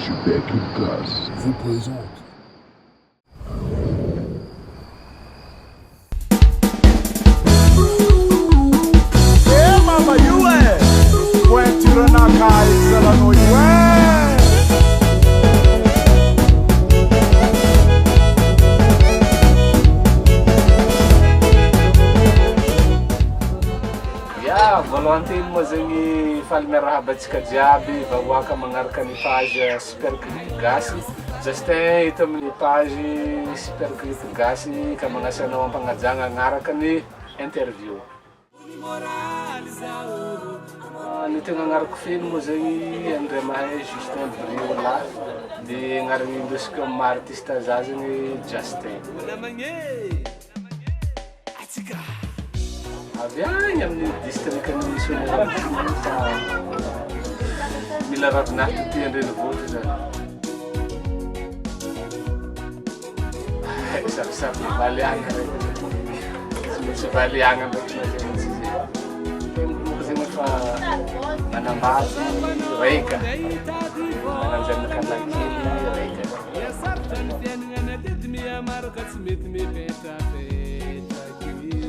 Flashback Gas vous présente. Mama yue Wetira na kai salano yue Ya, volontin mo zengi falmerahabatsika jiaby vahoaka magnaraka ny page Super Clip Gasy. Justin hita amin'ny page Super Clip Gasy ka magnasanao ampagnajagna agnaraka ny interview. Ny tegna agnarako feno moa zegny André Mahay, Justin Briola, dia agnarany indesiko amin'ny artiste za zegny Justin. Avy agny amin'ny district ny Sonera fa mila ravinahitra ty Andrenivohitra zany. Sarosarotra valiagna raiky. Tsy maintsy valiagna ndraiky na zegny tsy zay. Tegna zegny fa manambady raika. Mananjana kalakely raika.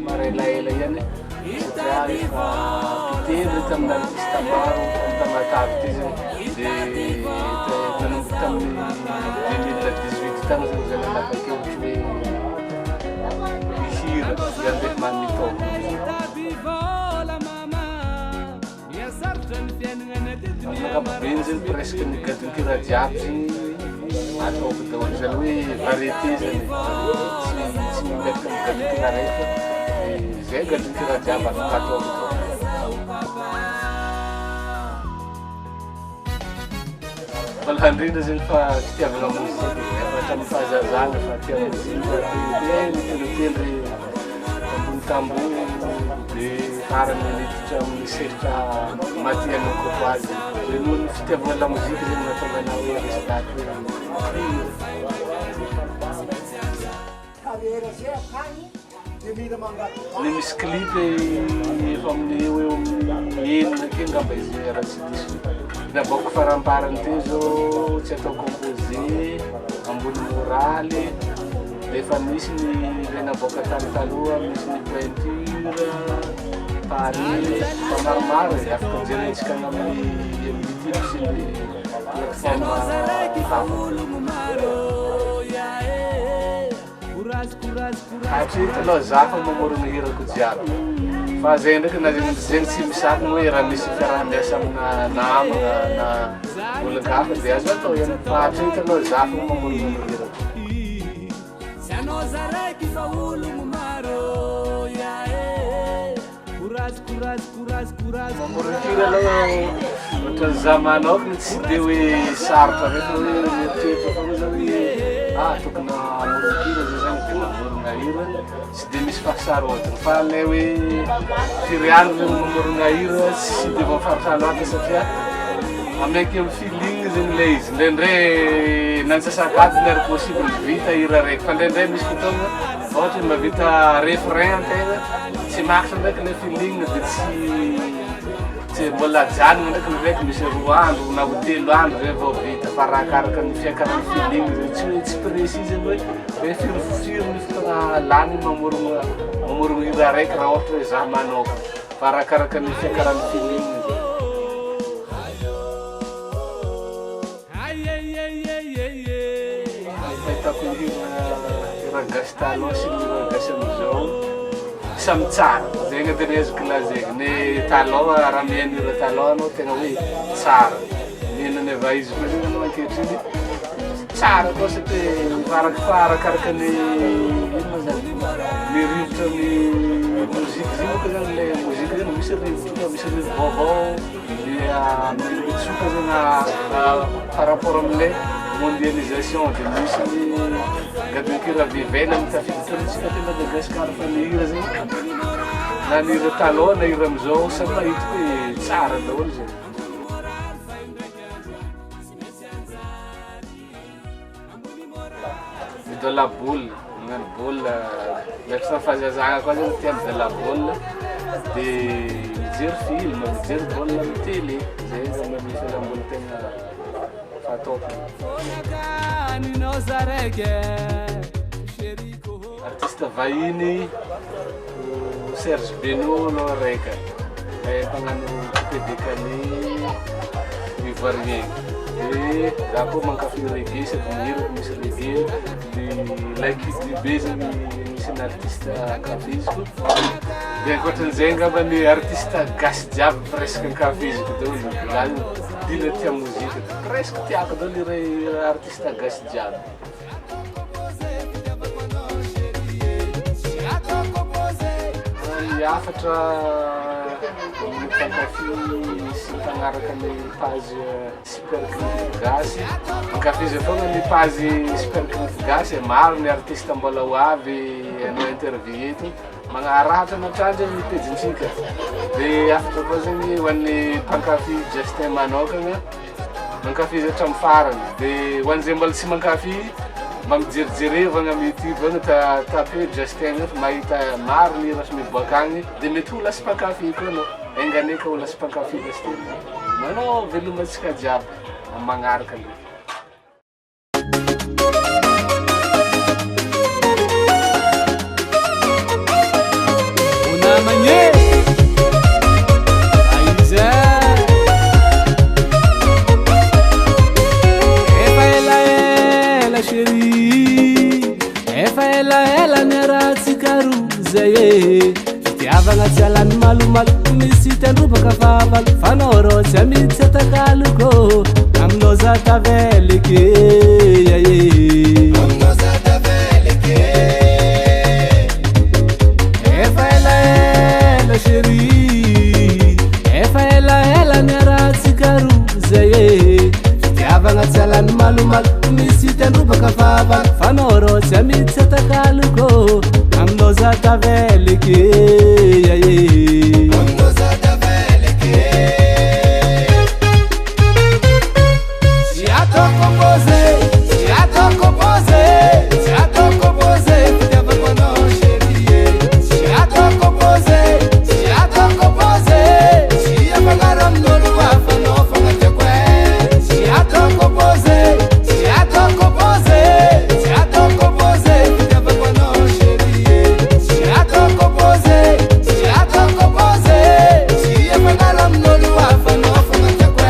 Marelaela ihany satria efa pitely tamin'ny artiste maro tamatavy ty zegny dia nanomboka tamin'ny 2018 tagny zegny zany anapakevitry hoe hihira andeha mamitôko. Ankapobeny zegny presque ny gadinkira jiaby zegny ataoko daholo zany hoe variété zany tsy mipetraka amin'ny gadinkira raiky fa zay gadinkira jiaby afaka ataoko daholo. Mbola indrindra zegny fa fitiavana mozika efa tamin'ny fahazazana fa tia mozika telo ambony tamboho dia farany niditra amin'ny seritra matianao kokoa azy. Dia noho ny fitiavana la mozika zegny nahatonga anao hoe resitaty ny misy clip efa amin'ny eo amin'ny enina ake ngamba izy raha tsy diso. Naboako faramparany teo zao tsy atao composé ambony moraly dia efa misy ny le naboaka tany taloha, misy ny pointure pari fa maromaro e afaka jerentsika amin'ny YouTube sy ny plateforme hatria taloha za fa mamorona hirako jiaby fa zay ndraiky na zegny tsy misakiny hoe raha misy fiaraha-miasa amina namagna na olo-gafa dia azo atao ihany fa hatria taloha za fa mamorona ny hirako. Mamorona aloha ohatran'ny za manokana tsy dia hoe sarotra rehefa hoe mieritreritry foana zany hoe tokony hamorona hira zay zany dia mamorona hira tsy dia misy fahasarotana fa ilay hoe firiany zany mamorona hira tsy dia mahafarotra loatra satria amaiky amin'ny feeling zegny ilay izy. Indraindray nansasakadiny ary possible vita hira raiky fa indraindray misy fotoana ohatra hoe mahavita refrain antegna tsy makitra ndraiky ilay feeling dia tsy mbola janona ndraiky ny raiky misy 2 andro na 3 andro zay vao vita fa arakaraka ny fiakarany feeling zay tsy hoe tsy précis zany hoe firy ny fotoana lany mamorona hira raiky raha ohatra hoe za manokana fa arakaraka ny fiakarany feeling zay. Fahitako ny hira gasy taloha sy ny hira gasy amizao samy tsara zegny antena ezoko lazaigny. Ny taloha raha mihaino hira taloha anao tegna hoe tsara, mihaino ny ava izy koa zegny anao ankehitriny tsara koa satria arakaraka ny ino zany ny rivotra ny mozika zegny koa zany le mozika zegny misy rivotra misy rivotra vaovao dia mitsoka zegny par rapport amin'ilay mondialisation dia misy ny gadinkira vivena mitafiditra amintsika te Madagasikara fa ny hira zegny na ny hira taloha na hira amizao samy mahitako hoe tsara daholo zegny. De la boule, magnano boule, ndraiky sa fahazazagna koa zegny tia de la boule dia mijery film, mijery baolina amin'ny télé, zay zany misy fialamboly tegna ataoko. Artiste vahiny Serge Beno no raika mpagnano pedekany ivoirien. Dia za koa mankafy reggae sady mihira misy reggae. Dia laikity be zany misy ny artiste ankafiziko. Dia ankoatran'izay angamba ny artiste gasy jiaby presque ankafiziko daholo. Za dila tia mozika presque tiako daholo ireo artiste gasy jiaby. Afatra mifankafy sy mpagnaraka ny page Super Clip Gasy. Minkafy foana ny page Super Clip Gasy. Maro ny artiste mbola ho avy hanao interview eto. Magnarahatra matrandry ny pejintsika. Dia afatra koa zany ho an'ny mpankafy Justin manokagna mankafy hatramin'ny farany. Dia ho an'izay mbola tsy mankafy mamijerijerevagna amin'ny YouTube agny tape Justin mahita maro ny rasy miboaka agny dia mety ho lasa mpankafy koa anao. Enganeka ho lasa mpankafy Justin. Manao velomantsika jiaby amin'ny magnaraka an'io. Fitiavagna tsy alany malomalo misy tendrobaka favalo fanao rô tsy amitsy atakaloko aminao za taveleke aminao za taveleke efa elaela chéri efa elaela ny arahantsika roa zay fitiavagna tsy alany malomalo misy tendrobaka favalo fanao rô tsy amitsy atakaloko aminao za taveleke aminao za taveleke si atoko pose fitiavako anao chérie si atoko pose si afagnara amin'olo hafa anao fagnatiako si atoko pose fitiavako anao chérie si atoko pose si afagnara amin'olo hafa anao fagnatiako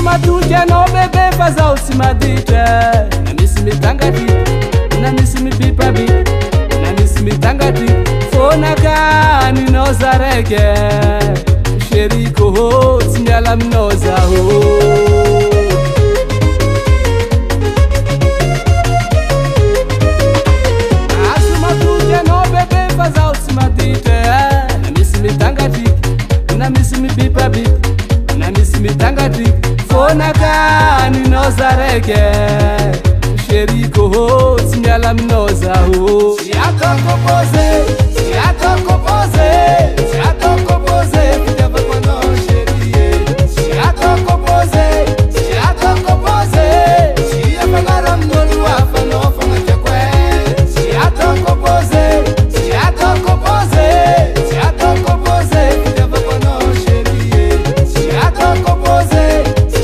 Matuty anao bebe fa zaho tsy maditra. Na misy mitangatry, na misy mibipabi, na misy mitangatry. Fonaka ninao za raiky chéri koho tsy miala aminao zaho. Aso matuty anao bebe fa zaho tsy maditra. Na misy mitangatry, na misy mibipabi, na misy mitangatry. Fonaka ninao za raiky chéri koho tsy miala aminao zaho. Si atoko pose fitiavako anao chérie si atoko pose si afagnara amin'olo hafa anao fagnatiako si atoko pose fitiavako anao chérie si atoko pose si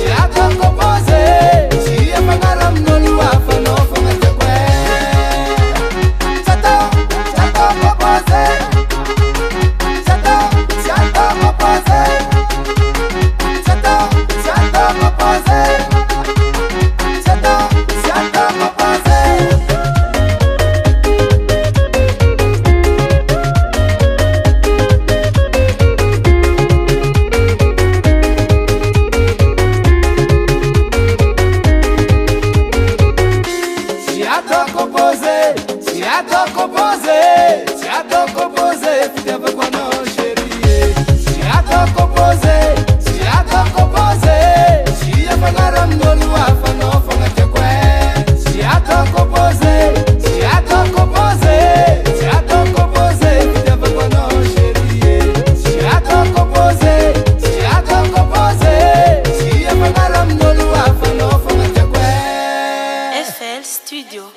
afagnara amin'olo hafa anao fagnatiako si atoko pose Studio.